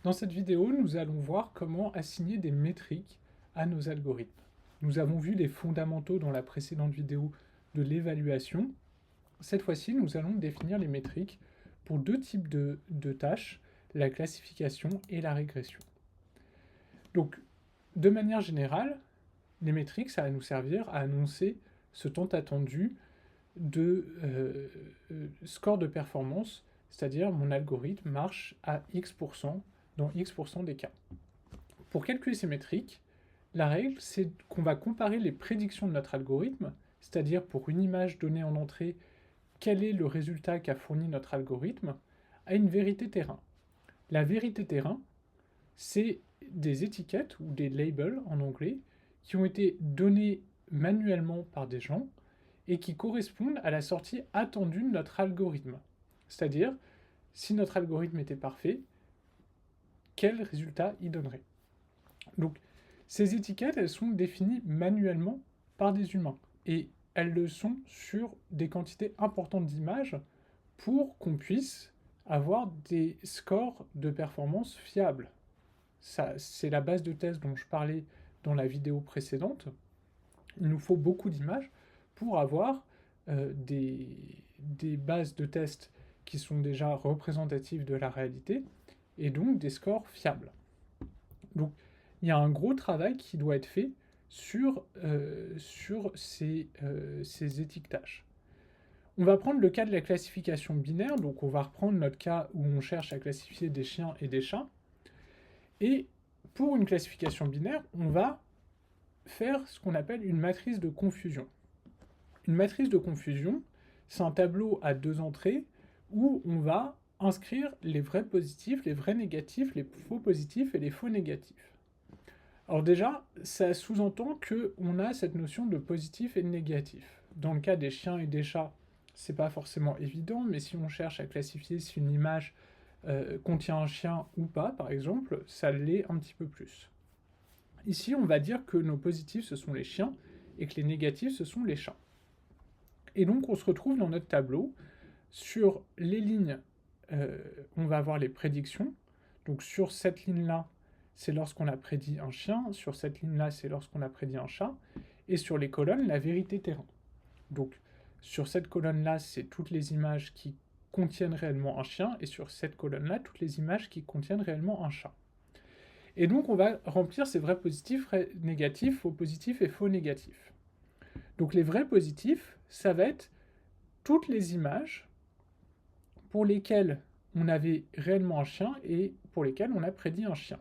Dans cette vidéo, nous allons voir comment assigner des métriques à nos algorithmes. Nous avons vu les fondamentaux dans la précédente vidéo de l'évaluation. Cette fois-ci, nous allons définir les métriques pour deux types de tâches, la classification et la régression. Donc, de manière générale, les métriques, ça va nous servir à annoncer ce temps attendu de score de performance, c'est-à-dire mon algorithme marche à X% dans X% des cas. Pour calculer ces métriques, la règle, c'est qu'on va comparer les prédictions de notre algorithme, c'est-à-dire pour une image donnée en entrée, quel est le résultat qu'a fourni notre algorithme, à une vérité terrain. La vérité terrain, c'est des étiquettes ou des labels en anglais qui ont été donnés manuellement par des gens et qui correspondent à la sortie attendue de notre algorithme. C'est-à-dire, si notre algorithme était parfait, quel résultat il donnerait. Donc, ces étiquettes, elles sont définies manuellement par des humains. Et elles le sont sur des quantités importantes d'images pour qu'on puisse avoir des scores de performance fiables. Ça, c'est la base de test dont je parlais dans la vidéo précédente. Il nous faut beaucoup d'images pour avoir des bases de test qui sont déjà représentatives de la réalité et donc des scores fiables. Donc, il y a un gros travail qui doit être fait sur ces étiquetages. On va prendre le cas de la classification binaire, donc on va reprendre notre cas où on cherche à classifier des chiens et des chats. Et pour une classification binaire, on va faire ce qu'on appelle une matrice de confusion. Une matrice de confusion, c'est un tableau à deux entrées où on va inscrire les vrais positifs, les vrais négatifs, les faux positifs et les faux négatifs. Alors déjà, ça sous-entend qu'on a cette notion de positif et de négatif. Dans le cas des chiens et des chats, c'est pas forcément évident, mais si on cherche à classifier si une image contient un chien ou pas, par exemple, ça l'est un petit peu plus. Ici, on va dire que nos positifs, ce sont les chiens, et que les négatifs, ce sont les chats. Et donc, on se retrouve dans notre tableau, sur les lignes, on va avoir les prédictions. Donc, sur cette ligne-là, c'est lorsqu'on a prédit un chien, sur cette ligne-là, c'est lorsqu'on a prédit un chat, et sur les colonnes, la vérité terrain. Donc, sur cette colonne-là, c'est toutes les images qui contiennent réellement un chien, et sur cette colonne-là, toutes les images qui contiennent réellement un chat. Et donc, on va remplir ces vrais positifs, vrais négatifs, faux positifs et faux négatifs. Donc, les vrais positifs, ça va être toutes les images pour lesquelles on avait réellement un chien et pour lesquelles on a prédit un chien.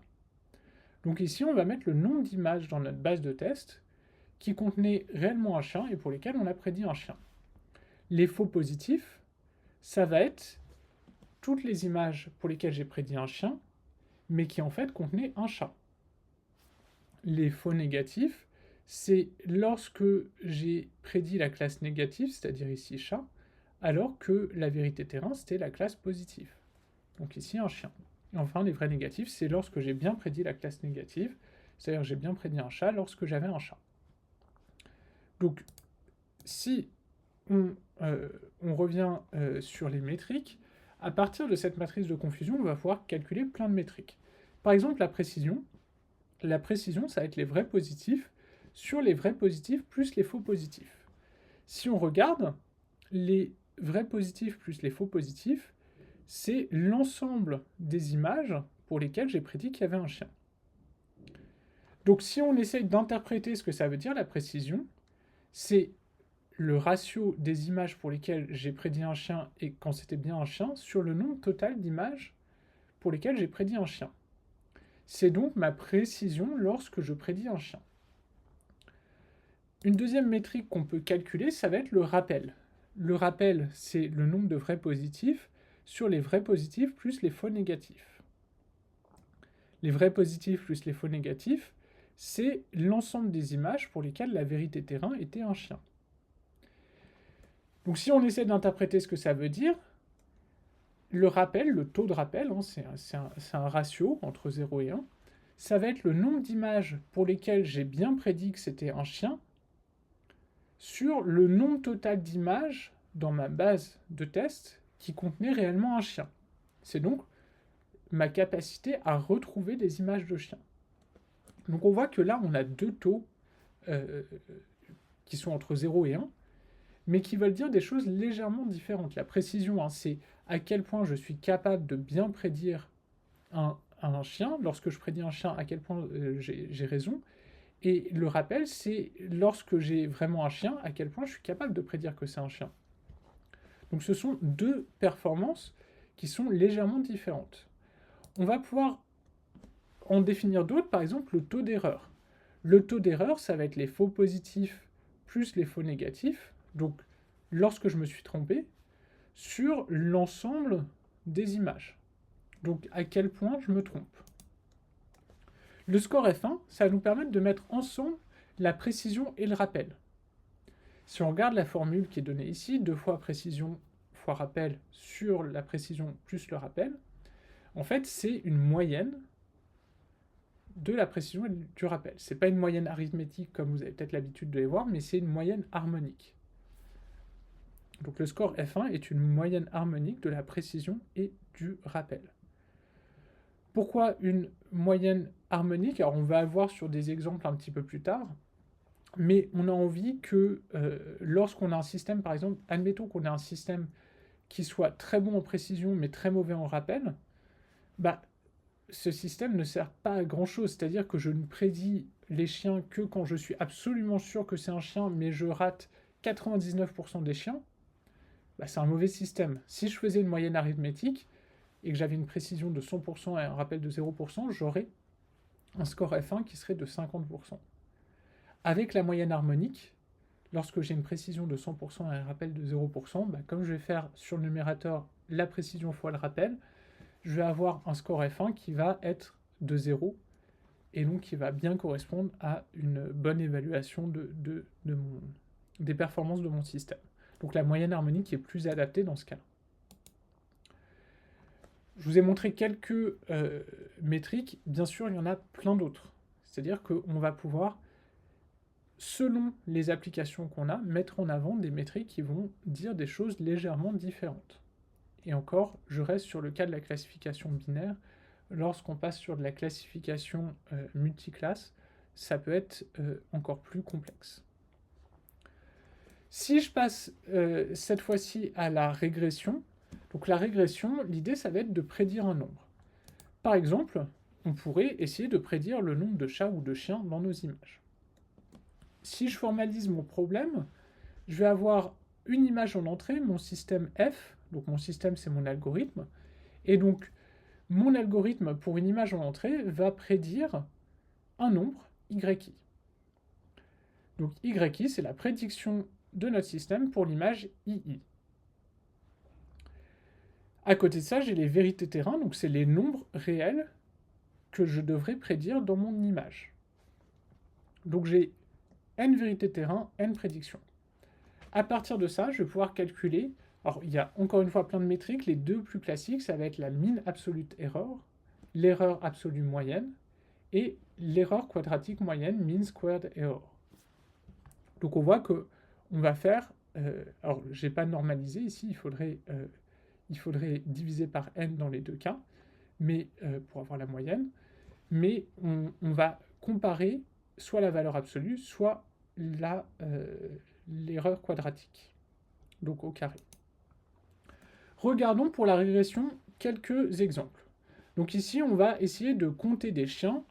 Donc ici, on va mettre le nombre d'images dans notre base de test qui contenait réellement un chien et pour lesquelles on a prédit un chien. Les faux positifs, ça va être toutes les images pour lesquelles j'ai prédit un chien, mais qui en fait contenaient un chat. Les faux négatifs, c'est lorsque j'ai prédit la classe négative, c'est-à-dire ici chat, alors que la vérité terrain, c'était la classe positive. Donc ici un chien. Et enfin, les vrais négatifs, c'est lorsque j'ai bien prédit la classe négative, c'est-à-dire que j'ai bien prédit un chat lorsque j'avais un chat. Donc, si on revient sur les métriques, à partir de cette matrice de confusion, on va pouvoir calculer plein de métriques. Par exemple, la précision, ça va être les vrais positifs sur les vrais positifs plus les faux positifs. Si on regarde, les vrais positifs plus les faux positifs, c'est l'ensemble des images pour lesquelles j'ai prédit qu'il y avait un chien. Donc si on essaye d'interpréter ce que ça veut dire, la précision, c'est le ratio des images pour lesquelles j'ai prédit un chien et quand c'était bien un chien sur le nombre total d'images pour lesquelles j'ai prédit un chien. C'est donc ma précision lorsque je prédis un chien. Une deuxième métrique qu'on peut calculer, ça va être le rappel. Le rappel, c'est le nombre de vrais positifs sur les vrais positifs plus les faux négatifs. Les vrais positifs plus les faux négatifs, c'est l'ensemble des images pour lesquelles la vérité terrain était un chien. Donc si on essaie d'interpréter ce que ça veut dire, le rappel, le taux de rappel, hein, c'est un ratio entre 0 et 1, ça va être le nombre d'images pour lesquelles j'ai bien prédit que c'était un chien sur le nombre total d'images dans ma base de test qui contenait réellement un chien. C'est donc ma capacité à retrouver des images de chiens. Donc on voit que là, on a deux taux qui sont entre 0 et 1, mais qui veulent dire des choses légèrement différentes. La précision, hein, c'est à quel point je suis capable de bien prédire un chien. Lorsque je prédis un chien, à quel point j'ai raison. Et le rappel, c'est lorsque j'ai vraiment un chien, à quel point je suis capable de prédire que c'est un chien. Donc ce sont deux performances qui sont légèrement différentes. On va pouvoir en définir d'autres, par exemple le taux d'erreur. Le taux d'erreur, ça va être les faux positifs plus les faux négatifs, donc lorsque je me suis trompé, sur l'ensemble des images. Donc à quel point je me trompe. Le score F1, ça va nous permettre de mettre ensemble la précision et le rappel. Si on regarde la formule qui est donnée ici, 2 fois précision fois rappel sur la précision plus le rappel, en fait c'est une moyenne de la précision et du rappel. C'est pas une moyenne arithmétique comme vous avez peut-être l'habitude de les voir, mais c'est une moyenne harmonique. Donc le score F1 est une moyenne harmonique de la précision et du rappel. Pourquoi une moyenne harmonique? Alors on va le voir sur des exemples un petit peu plus tard, mais on a envie que lorsqu'on a un système, par exemple, admettons qu'on a un système qui soit très bon en précision mais très mauvais en rappel, bah, ce système ne sert pas à grand chose, c'est-à-dire que je ne prédis les chiens que quand je suis absolument sûr que c'est un chien, mais je rate 99% des chiens, bah, c'est un mauvais système. Si je faisais une moyenne arithmétique et que j'avais une précision de 100% et un rappel de 0%, j'aurais un score F1 qui serait de 50%. Avec la moyenne harmonique, lorsque j'ai une précision de 100% et un rappel de 0%, bah, comme je vais faire sur le numérateur la précision fois le rappel, je vais avoir un score F1 qui va être de 0, et donc qui va bien correspondre à une bonne évaluation des performances de mon système. Donc la moyenne harmonique est plus adaptée dans ce cas-là. Je vous ai montré quelques métriques, bien sûr il y en a plein d'autres. C'est-à-dire qu'on va pouvoir, selon les applications qu'on a, mettre en avant des métriques qui vont dire des choses légèrement différentes. Et encore, je reste sur le cas de la classification binaire. Lorsqu'on passe sur de la classification multiclasse, ça peut être encore plus complexe. Si je passe cette fois-ci à la régression, donc la régression, l'idée ça va être de prédire un nombre. Par exemple, on pourrait essayer de prédire le nombre de chats ou de chiens dans nos images. Si je formalise mon problème, je vais avoir une image en entrée, mon système F, donc mon système c'est mon algorithme, et donc mon algorithme pour une image en entrée va prédire un nombre, YI. Donc YI, c'est la prédiction de notre système pour l'image II. À côté de ça, j'ai les vérités terrain, donc c'est les nombres réels que je devrais prédire dans mon image. Donc j'ai n vérités terrain, n prédictions. À partir de ça, je vais pouvoir calculer. Alors, il y a encore une fois plein de métriques. Les deux plus classiques, ça va être la mean absolute error, l'erreur absolue moyenne, et l'erreur quadratique moyenne, mean squared error. Donc, on voit que on va faire. Alors, je n'ai pas normalisé ici. Il faudrait diviser par n dans les deux cas, mais pour avoir la moyenne. Mais on va comparer soit la valeur absolue, soit l'erreur quadratique, donc au carré. Regardons pour la régression quelques exemples. Donc ici, on va essayer de compter des chiens,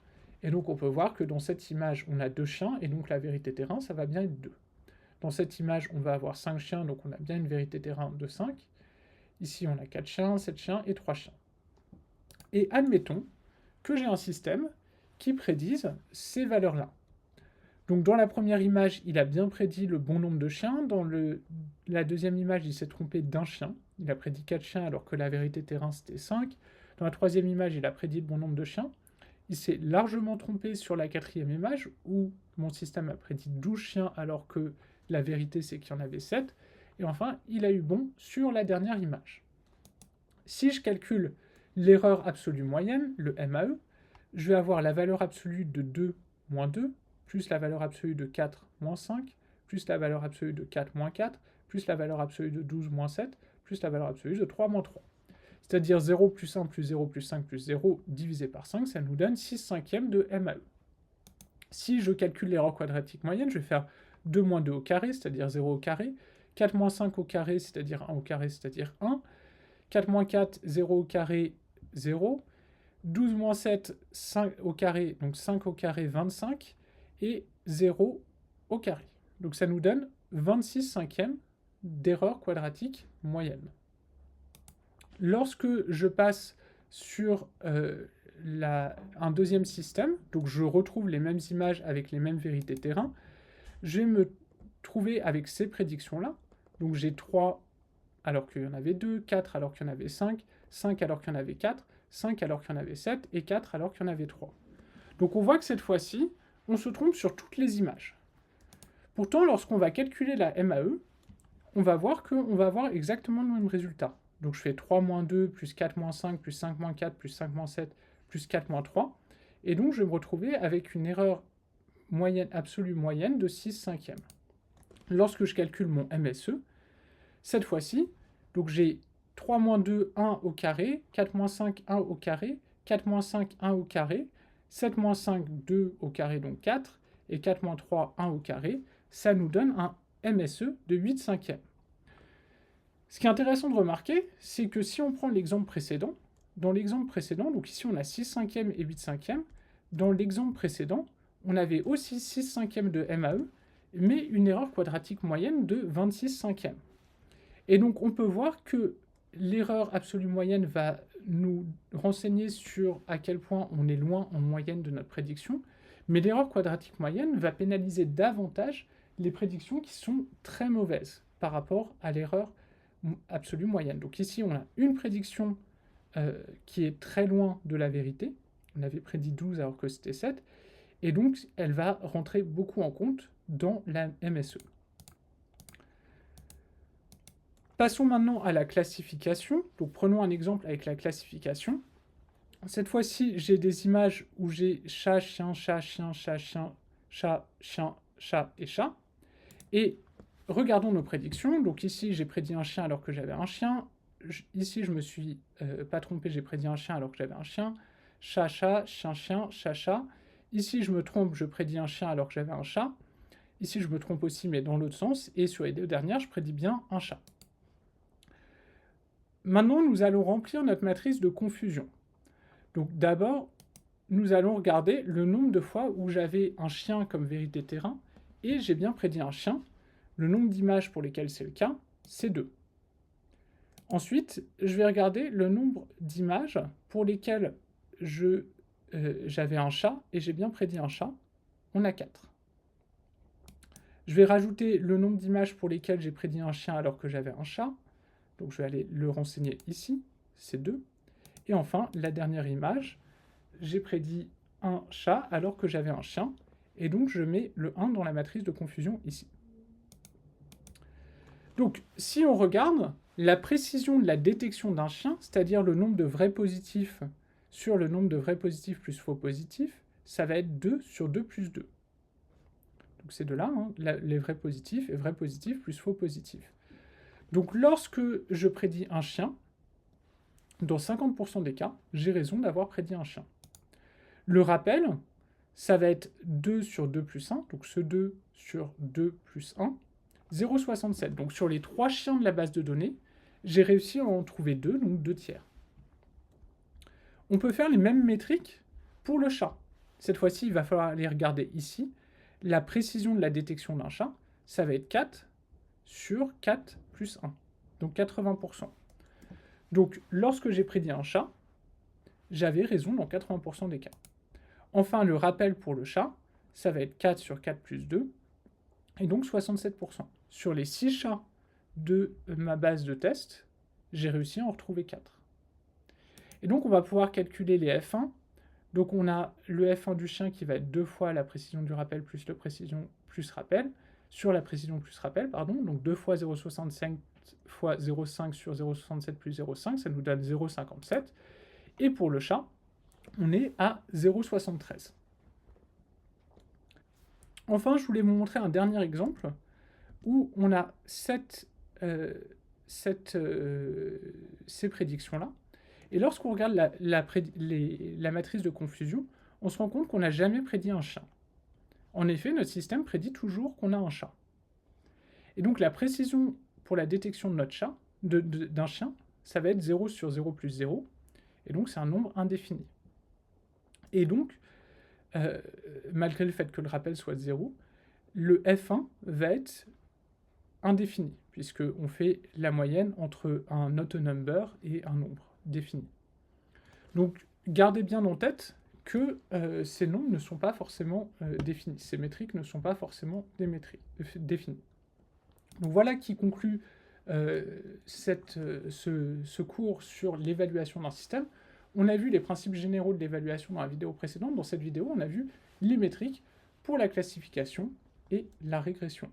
et donc on peut voir que dans cette image, on a 2 chiens, et donc la vérité terrain, ça va bien être 2. Dans cette image, on va avoir 5 chiens, donc on a bien une vérité terrain de 5. Ici, on a 4 chiens, 7 chiens et 3 chiens. Et admettons que j'ai un système qui prédise ces valeurs-là. Donc dans la première image, il a bien prédit le bon nombre de chiens. Dans la deuxième image, il s'est trompé d'un chien. Il a prédit 4 chiens alors que la vérité terrain, c'était 5. Dans la troisième image, il a prédit le bon nombre de chiens. Il s'est largement trompé sur la quatrième image, où mon système a prédit 12 chiens alors que la vérité, c'est qu'il y en avait 7. Et enfin, il a eu bon sur la dernière image. Si je calcule l'erreur absolue moyenne, le MAE, je vais avoir la valeur absolue de 2 moins 2, plus la valeur absolue de 4 moins 5, plus la valeur absolue de 4 moins 4, plus la valeur absolue de 12 moins 7, plus la valeur absolue de 3 moins 3. c'est-à-dire 0 plus 1 plus 0 plus 5 plus 0 divisé par 5, ça nous donne 6 cinquièmes de MAE. Si je calcule l'erreur quadratique moyenne, je vais faire 2 moins 2 au carré, c'est-à-dire 0 au carré, 4 moins 5 au carré, c'est-à-dire 1 au carré, c'est-à-dire 1, 4 moins 4, 0 au carré, 0, 12 moins 7, 5 au carré, donc 5 au carré, 25, et 0 au carré. Donc ça nous donne 26 cinquièmes d'erreur quadratique moyenne. Lorsque je passe sur un deuxième système, donc je retrouve les mêmes images avec les mêmes vérités terrain, je vais me trouver avec ces prédictions-là. Donc j'ai 3 alors qu'il y en avait 2, 4 alors qu'il y en avait 5, 5 alors qu'il y en avait 4, 5 alors qu'il y en avait 7, et 4 alors qu'il y en avait 3. Donc on voit que cette fois-ci, on se trompe sur toutes les images. Pourtant, lorsqu'on va calculer la MAE, on va voir qu'on va avoir exactement le même résultat. Donc je fais 3 moins 2, plus 4 moins 5, plus 5 moins 4, plus 5 moins 7, plus 4 moins 3. Et donc je vais me retrouver avec une erreur moyenne, absolue moyenne de 6 cinquièmes. Lorsque je calcule mon MSE, cette fois-ci, donc j'ai 3 moins 2, 1 au carré, 4 moins 5, 1 au carré, 4 moins 5, 1 au carré, 7 moins 5, 2 au carré, donc 4, et 4 moins 3, 1 au carré. Ça nous donne un MSE de 8 cinquièmes. Ce qui est intéressant de remarquer, c'est que si on prend l'exemple précédent, dans l'exemple précédent, donc ici on a 6 cinquièmes et 8 cinquièmes, dans l'exemple précédent, on avait aussi 6 cinquièmes de MAE, mais une erreur quadratique moyenne de 26 cinquièmes. Et donc on peut voir que l'erreur absolue moyenne va nous renseigner sur à quel point on est loin en moyenne de notre prédiction, mais l'erreur quadratique moyenne va pénaliser davantage les prédictions qui sont très mauvaises par rapport à l'erreur absolue moyenne. Donc ici, on a une prédiction qui est très loin de la vérité. On avait prédit 12 alors que c'était 7. Et donc, elle va rentrer beaucoup en compte dans la MSE. Passons maintenant à la classification. Donc prenons un exemple avec la classification. Cette fois-ci, j'ai des images où j'ai chat, chien, chat, chien, chat, chien, chat, chien, chat et chat. Et regardons nos prédictions. Donc ici, j'ai prédit un chien alors que j'avais un chien. Ici, je me suis pas trompé, j'ai prédit un chien alors que j'avais un chien. Chat, chat, chien, chien, chat, chat. Ici, je me trompe, je prédis un chien alors que j'avais un chat. Ici, je me trompe aussi, mais dans l'autre sens. Et sur les deux dernières, je prédis bien un chat. Maintenant, nous allons remplir notre matrice de confusion. Donc d'abord, nous allons regarder le nombre de fois où j'avais un chien comme vérité terrain et j'ai bien prédit un chien. Le nombre d'images pour lesquelles c'est le cas, c'est 2. Ensuite, je vais regarder le nombre d'images pour lesquelles j'avais un chat et j'ai bien prédit un chat. On a 4. Je vais rajouter le nombre d'images pour lesquelles j'ai prédit un chien alors que j'avais un chat. Donc je vais aller le renseigner ici, c'est 2. Et enfin, la dernière image, j'ai prédit un chat alors que j'avais un chien. Et donc je mets le 1 dans la matrice de confusion ici. Donc si on regarde, la précision de la détection d'un chien, c'est-à-dire le nombre de vrais positifs sur le nombre de vrais positifs plus faux positifs, ça va être 2 sur 2 plus 2. Donc c'est de là, hein, les vrais positifs et vrais positifs plus faux positifs. Donc lorsque je prédis un chien, dans 50% des cas, j'ai raison d'avoir prédit un chien. Le rappel, ça va être 2 sur 2 plus 1, donc ce 2 sur 2 plus 1, 0,67. Donc sur les 3 chiens de la base de données, j'ai réussi à en trouver 2, donc 2 tiers. On peut faire les mêmes métriques pour le chat. Cette fois-ci, il va falloir aller regarder ici. La précision de la détection d'un chat, ça va être 4 sur 4 plus 1, donc 80%. Donc lorsque j'ai prédit un chat, j'avais raison dans 80% des cas. Enfin, le rappel pour le chat, ça va être 4 sur 4 plus 2, et donc 67%. Sur les 6 chats de ma base de test, j'ai réussi à en retrouver 4. Et donc on va pouvoir calculer les F1. Donc on a le F1 du chien qui va être 2 fois la précision du rappel plus la précision plus rappel, sur la précision plus rappel, pardon, donc 2 fois 0,65 fois 0,5 sur 0,67 plus 0,5, ça nous donne 0,57. Et pour le chat, on est à 0,73. Enfin, je voulais vous montrer un dernier exemple où on a ces prédictions-là. Et lorsqu'on regarde la matrice de confusion, on se rend compte qu'on n'a jamais prédit un chien. En effet, notre système prédit toujours qu'on a un chat. Et donc la précision pour la détection de notre chat, d'un chien, ça va être 0 sur 0 plus 0, et donc c'est un nombre indéfini. Et donc, malgré le fait que le rappel soit de 0, le F1 va être indéfini, puisqu'on fait la moyenne entre un not a number et un nombre défini. Donc, gardez bien en tête que ces nombres ne sont pas forcément définis, ces métriques ne sont pas forcément définies. Donc voilà qui conclut ce cours sur l'évaluation d'un système. On a vu les principes généraux de l'évaluation dans la vidéo précédente. Dans cette vidéo, on a vu les métriques pour la classification et la régression.